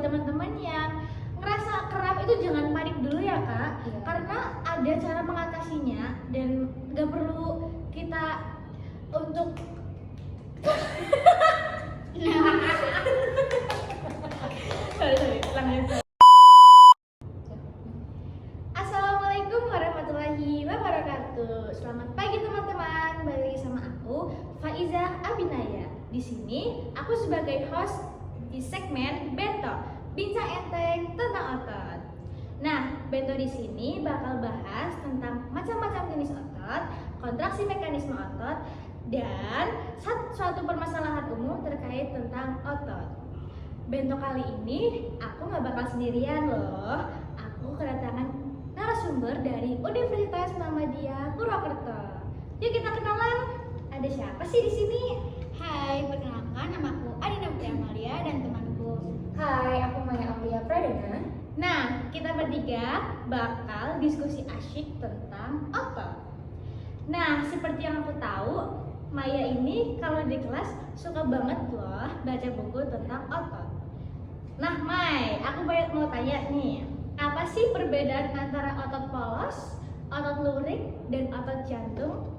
buat teman-teman yang ngerasa kram itu jangan panik dulu ya kak, karena ada cara mengatasinya dan gak perlu kita untuk Assalamualaikum warahmatullahi wabarakatuh. Selamat pagi teman-teman. Balik lagi sama aku Faiza Abinaya. Di sini aku sebagai host di segmen Bento, bincang enteng tentang otot. Nah, Bento di sini bakal bahas tentang macam-macam jenis otot, kontraksi mekanisme otot, dan suatu permasalahan umum terkait tentang otot. Bento kali ini aku gak bakal sendirian loh. Aku kedatangan narasumber dari Universitas Muhammadiyah Purwokerto. Yuk kita kenalan. Ada siapa sih di sini? Hai, perkenalkan namaku Adina Putri Amalia dan temanku. Hai, aku Maya Aulia Pradana. Nah, kita bertiga bakal diskusi asyik tentang otot. Nah, seperti yang aku tahu, Maya ini kalau di kelas suka banget loh baca buku tentang otot. Nah, Mai, aku mau tanya nih, apa sih perbedaan antara otot polos, otot lurik, dan otot jantung?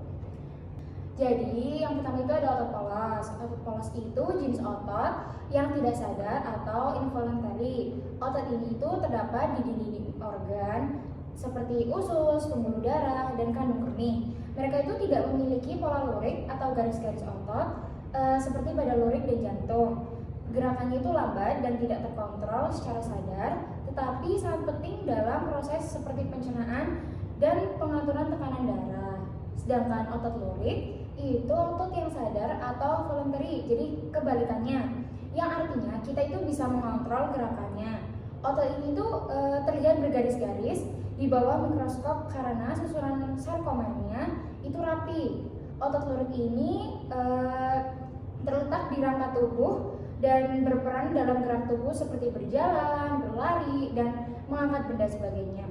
Jadi, yang pertama itu ada otot polos. Otot polos itu jenis otot yang tidak sadar atau involuntary. Otot ini itu terdapat di dinding organ seperti usus, pembuluh darah, dan kandung kemih. Mereka itu tidak memiliki pola lurik atau garis-garis otot seperti pada lurik dan jantung. Gerakannya itu lambat dan tidak terkontrol secara sadar, tetapi sangat penting dalam proses seperti pencernaan dan pengaturan tekanan darah. Sedangkan otot lurik itu otot yang sadar atau voluntary, jadi kebalikannya, yang artinya kita itu bisa mengontrol gerakannya. Otot ini tuh terlihat bergaris-garis di bawah mikroskop karena susunan sarkomernya itu rapi. Otot lurik ini terletak di rangka tubuh dan berperan dalam gerak tubuh seperti berjalan, berlari, dan mengangkat benda sebagainya.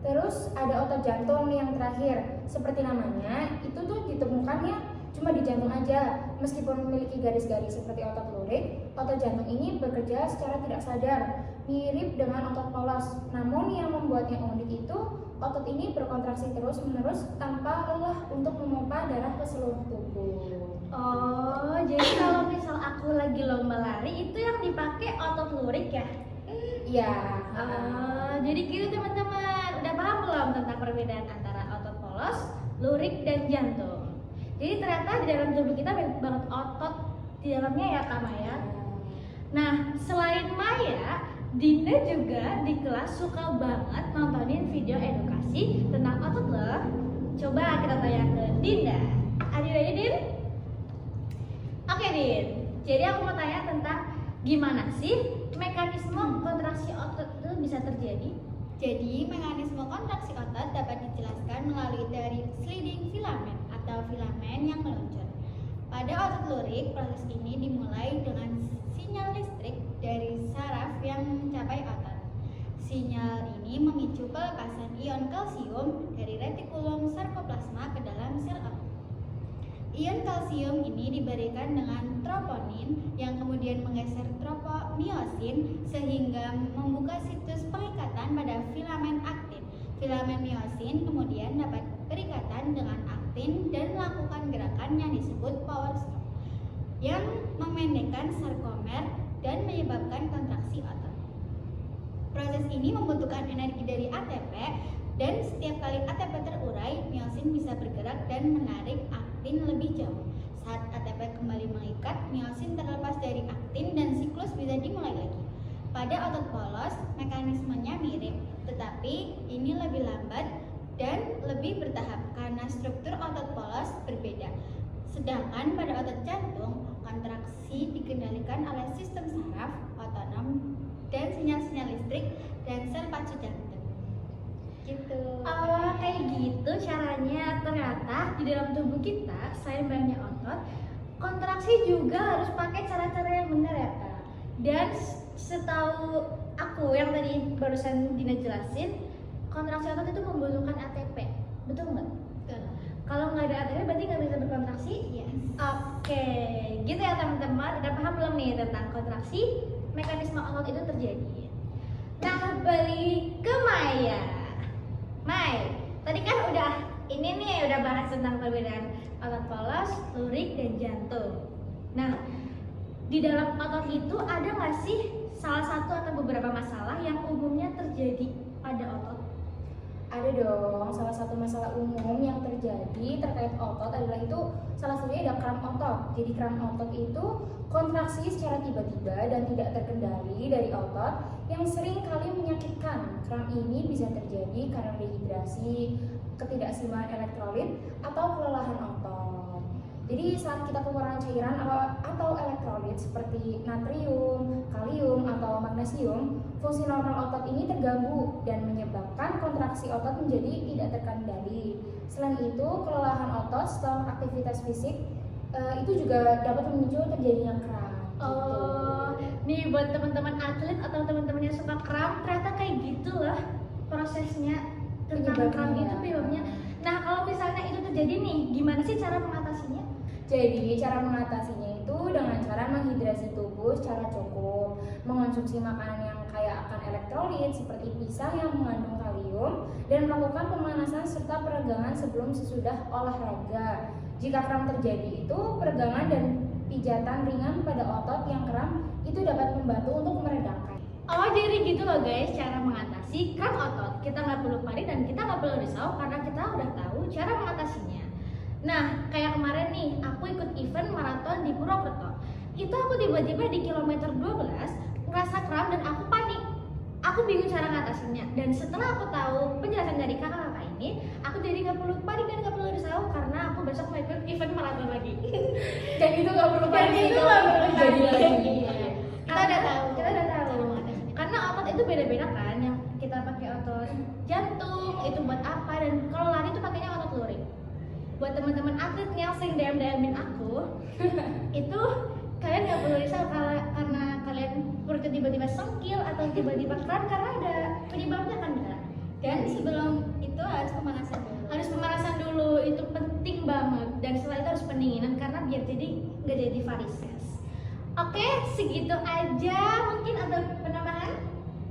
Terus ada otot jantung yang terakhir, seperti namanya, itu tuh ditemukannya cuma di jantung aja. Meskipun memiliki garis-garis seperti otot lurik, otot jantung ini bekerja secara tidak sadar, mirip dengan otot polos. Namun yang membuatnya unik itu, otot ini berkontraksi terus-menerus tanpa lelah untuk memompa darah ke seluruh tubuh. Oh, jadi kalau misal aku lagi lomba lari itu yang dipakai otot lurik ya? Iya. Jadi gitu teman-teman. Udah paham belum tentang perbedaan antara otot polos, lurik, dan jantung? Jadi ternyata di dalam tubuh kita banyak banget otot di dalamnya ya Kak Maya. Nah, selain Maya, Dinda juga di kelas suka banget nontonin video edukasi tentang otot loh. Coba kita tanya ke Dinda. Are you ready, Din? Oke, Din. Jadi aku mau tanya tentang gimana sih mekanisme kontraksi otot itu bisa terjadi? Jadi, mekanisme kontraksi otot dapat dijelaskan melalui dari sliding filament atau filamen yang meluncur. Pada otot lurik, proses ini dimulai dengan sinyal listrik dari saraf yang mencapai otot. Sinyal ini memicu pelepasan ion kalsium dari retikulum sarkoplasma ke dalam sel otot. Ion kalsium ini diberikan dengan troponin yang kemudian menggeser tropomyosin sehingga membuka situs pengikatan pada filamen aktin. Filamen myosin kemudian dapat berikatan dengan aktin dan melakukan gerakan yang disebut power stroke yang memendekkan sarkomer dan menyebabkan kontraksi otot. Proses ini membutuhkan energi dari ATP dan setiap kali ATP terurai, myosin bisa bergerak dan menarik aktin lebih jauh. Saat ATP kembali mengikat, myosin terlepas dari aktin dan siklus bisa dimulai lagi. Pada otot polos, mekanismenya mirip, tetapi ini lebih lambat dan lebih bertahap karena struktur otot polos berbeda. Sedangkan pada otot jantung, kontraksi dikendalikan oleh sistem saraf otonom dan sinyal-sinyal listrik dan sel pacu jantung. Gitu. Oh, kayak gitu caranya. Ternyata di dalam tubuh kita selain banyak otot, kontraksi juga harus pakai cara-cara yang benar ya Kak. Dan setahu aku yang tadi barusan Dina jelasin, kontraksi otot itu membutuhkan ATP, betul nggak? Betul. Kalau nggak ada arterinya berarti nggak bisa berkontraksi? Yes. Oke, gitu ya teman-teman. Udah paham belum nih tentang kontraksi? Mekanisme otot itu terjadi. Nah, balik ke Maya. Mai, tadi kan udah udah bahas tentang perbedaan otot polos, lurik, dan jantung. Nah, di dalam otot itu ada nggak sih salah satu atau beberapa masalah yang umumnya terjadi pada otot? Ada dong, salah satu masalah umum yang terjadi terkait otot adalah itu salah satunya ada kram otot. Jadi kram otot itu kontraksi secara tiba-tiba dan tidak terkendali dari otot yang sering kali menyakitkan. Kram ini bisa terjadi karena dehidrasi, ketidakseimbangan elektrolit, atau kelelahan otot. Jadi saat kita kekurangan cairan atau elektrolit seperti natrium, kalium, atau magnesium, fungsi normal otot ini terganggu dan menyebabkan kontraksi otot menjadi tidak terkendali. Selain itu, kelelahan otot setelah aktivitas fisik itu juga dapat memicu terjadinya kram. Oh, nih buat teman-teman atlet atau teman-teman yang suka kram, ternyata kayak gitu loh prosesnya tentang kram Penyebabnya. itu penyebabnya. Nah, kalau misalnya itu terjadi nih, gimana sih cara mengatasinya? Jadi cara mengatasinya itu dengan cara menghidrasi tubuh secara cukup, mengonsumsi makanan yang kaya akan elektrolit seperti pisang yang mengandung kalium, dan melakukan pemanasan serta peregangan sebelum sesudah olahraga. Jika kram terjadi itu, peregangan dan pijatan ringan pada otot yang kram itu dapat membantu untuk meredakan. Oh, jadi gitu loh guys, cara mengatasi kram otot. Kita nggak perlu panik dan kita nggak perlu risau karena kita udah tahu cara mengatasinya. Nah, kayak kemarin nih, aku ikut event maraton di Purwokerto. Itu aku tiba-tiba di kilometer 12 ngerasa kram dan aku panik. Aku bingung cara ngatasinnya. Dan setelah aku tahu penjelasan dari kakak-kakak ini, aku jadi nggak perlu panik dan nggak perlu risau karena aku besok mau ikut event maraton lagi. Dan itu nggak perlu Dan panik itu kalau nggak perlu terjadi panik. lagi. Iya. Kita udah tahu. Kita udah tahu. Cara mengatasinya. Karena otot itu beda-beda kan. Yang kita pakai otot jantung itu buat apa, dan kalau lari itu pakainya otot lurik. Buat teman-teman atlet yang sering DM-in aku, itu kalian nggak perlu risau karena kalian perutnya tiba-tiba sengkil atau tiba-tiba kram karena ada penyebabnya kan enggak. Dan sebelum itu harus pemanasan dulu. Harus pemanasan dulu, itu penting banget, dan setelah itu harus pendinginan karena biar jadi nggak jadi varises. Oke, segitu aja mungkin, atau penambahan?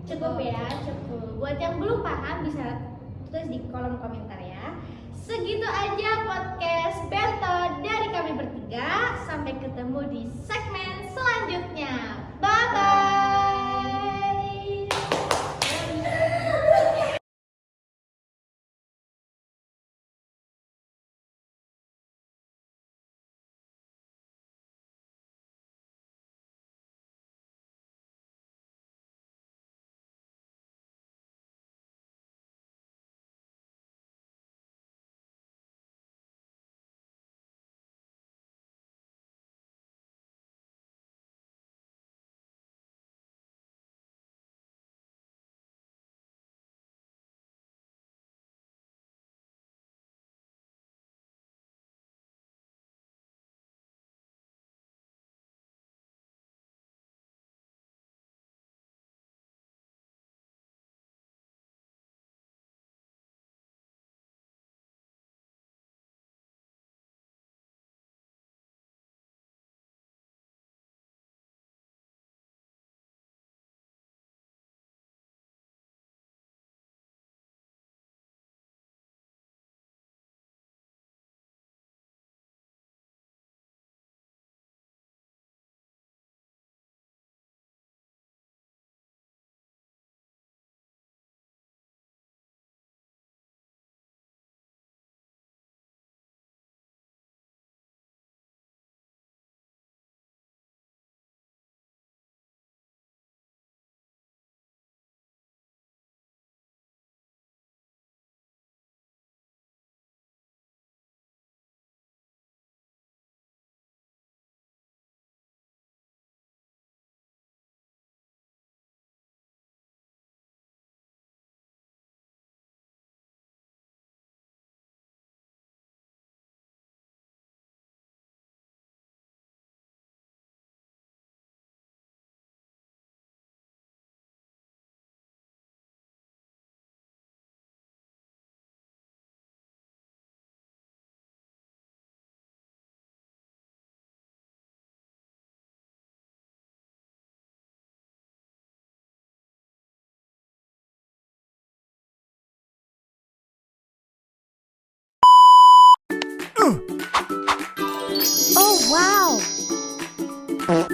Cukup ya, cukup. Buat yang belum paham bisa tulis di kolom komentar ya. Segitu aja podcast Bento dari kami bertiga. Sampai ketemu di segmen selanjutnya. Bye bye. Bye.